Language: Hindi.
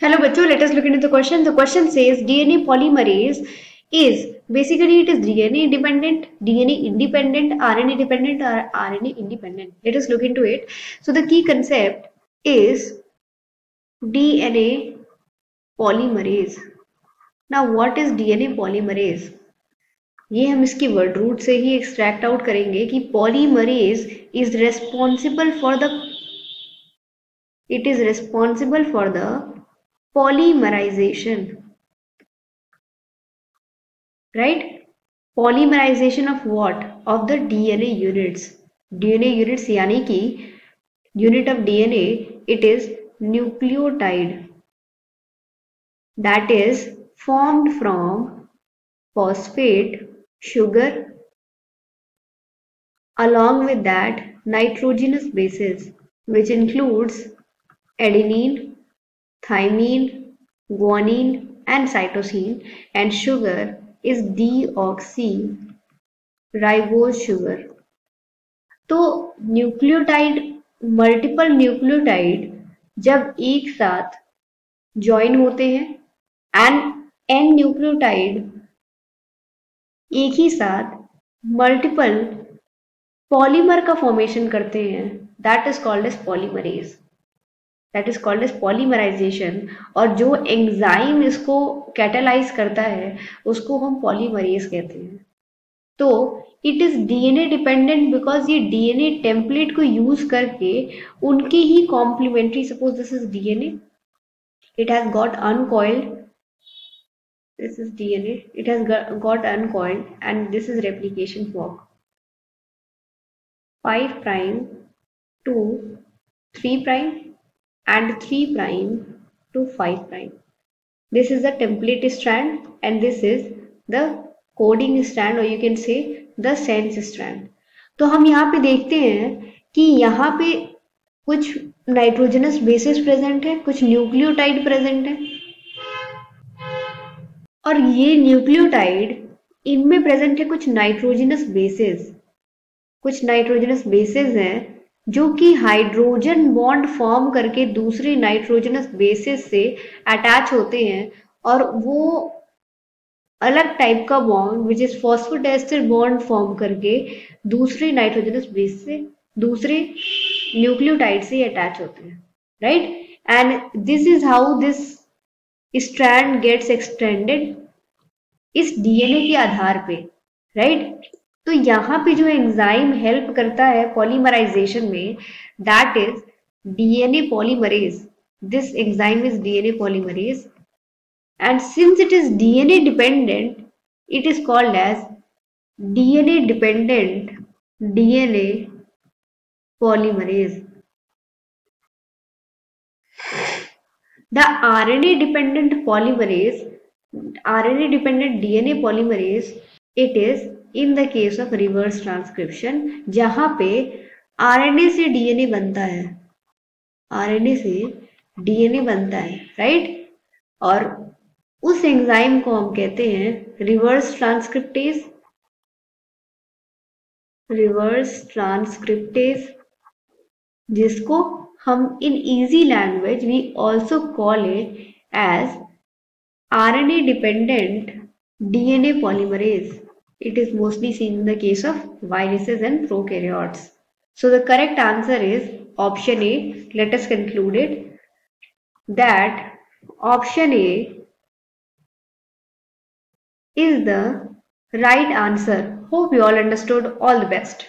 Hello, bachcho. Let us look into the question. The question says DNA polymerase is basically it is DNA dependent, DNA independent, RNA dependent, or RNA independent. Let us look into it. So the key concept is DNA polymerase. Now, what is DNA polymerase? ये हम इसकी वर्ड रूट से ही एक्सट्रैक्ट आउट करेंगे कि polymerase is responsible for the it is responsible for the polymerization, right? Polymerization of what? Of the DNA units. DNA units यानी कि unit of DNA, it is nucleotide that is formed from phosphate sugar, along with that nitrogenous bases, which includes adenine, thymine, guanine and cytosine, and sugar is deoxyribose sugar. तो न्यूक्लियोटाइड, मल्टीपल न्यूक्लियोटाइड जब एक साथ ज्वाइन होते हैं एंड एन न्यूक्लियोटाइड एक ही साथ मल्टीपल पॉलीमर का फॉर्मेशन करते हैं, that is called as polymerase, that is called as polymerisation. और जो एंजाइम इसको कैटालाइज करता है उसको हम पॉलीमरेज कहते हैं. तो it is DNA dependent because ये डीएनए टेम्पलेट को यूज करके उनके ही complementary, suppose this is DNA, it has got uncoiled, this is DNA, it has got uncoiled and this is replication fork, 5 prime to 3 prime and 3 prime to 5 prime. This is the template strand and this is the coding strand, or you can say the sense strand. तो हम यहाँ पे देखते हैं कि यहाँ पे कुछ नाइट्रोजनस बेसिस प्रेजेंट है, कुछ न्यूक्लियोटाइड प्रेजेंट है, और ये न्यूक्लियोटाइड इनमें प्रेजेंट है कुछ नाइट्रोजनस बेसिस. कुछ नाइट्रोजनस बेसिस हैं जो कि हाइड्रोजन बॉन्ड फॉर्म करके दूसरे नाइट्रोजनस बेसिस से अटैच होते हैं और वो अलग टाइप का bond which is phosphodiester bond form करके दूसरे नाइट्रोजनस बेस से, दूसरे न्यूक्लियोटाइड से अटैच होते हैं, right? And this is how this strand gets extended इस डीएनए के आधार पे, राइट? तो यहाँ पे जो एंजाइम हेल्प करता है पॉलीमराइजेशन में, that is DNA polymerase. This enzyme is DNA polymerase, and since it is DNA dependent, it is called as DNA dependent DNA polymerase. The RNA dependent polymerase, RNA dependent DNA polymerase, it is in the case of reverse transcription, जहां पे RNA से DNA बनता है, RNA से DNA बनता है, राइट? और उस एंजाइम को हम कहते हैं रिवर्स ट्रांसक्रिप्टेज. रिवर्स ट्रांसक्रिप्टेज, जिसको हम in easy language we also call it as RNA dependent DNA polymerase. It is mostly seen in the case of viruses and prokaryotes. So the correct answer is option A. Let us conclude it that option A is the right answer. Hope you all understood. All the best.